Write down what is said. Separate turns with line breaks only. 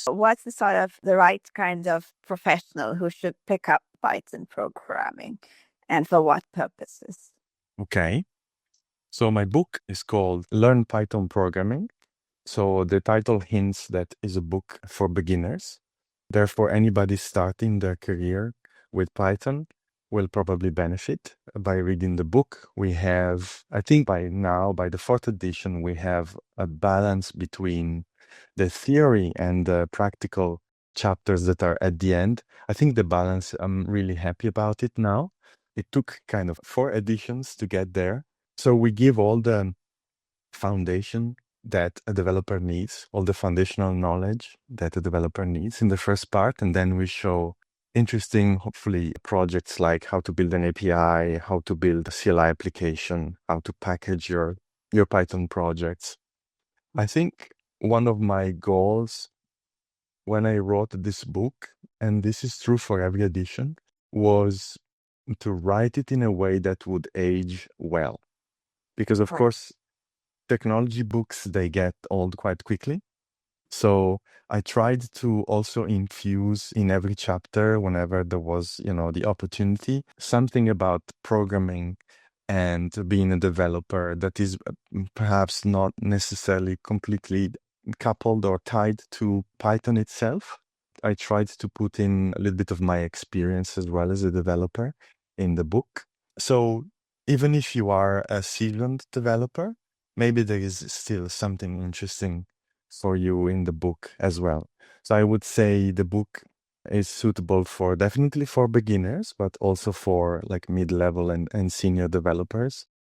What's the sort of the right kind of professional who should pick up Python programming and for what purposes?
Okay. So my book is called Learn Python Programming. So the title hints that is a book for beginners. Therefore, anybody starting their career with Python will probably benefit by reading the book. We have, I think by now, by the fourth edition, we have a balance between the theory and the practical chapters that are at the end. I think the balance, I'm really happy about it now. It took kind of 4 editions to get there. So we give all the foundation that a developer needs, all the foundational knowledge that a developer needs in the first part. And then we show interesting, hopefully, projects like how to build an API, how to build a CLI application, how to package your Python projects. I think one of my goals when I wrote this book, and this is true for every edition, was to write it in a way that would age well. Because, of
Right.
course, technology books, they get old quite quickly. So I tried to also infuse in every chapter, whenever there was, the opportunity, something about programming and being a developer that is perhaps not necessarily completely coupled or tied to Python itself. I tried to put in a little bit of my experience as well as a developer in the book. So even if you are a seasoned developer, maybe there is still something interesting for you in the book as well. So I would say the book is suitable for definitely for beginners, but also for like mid-level and senior developers.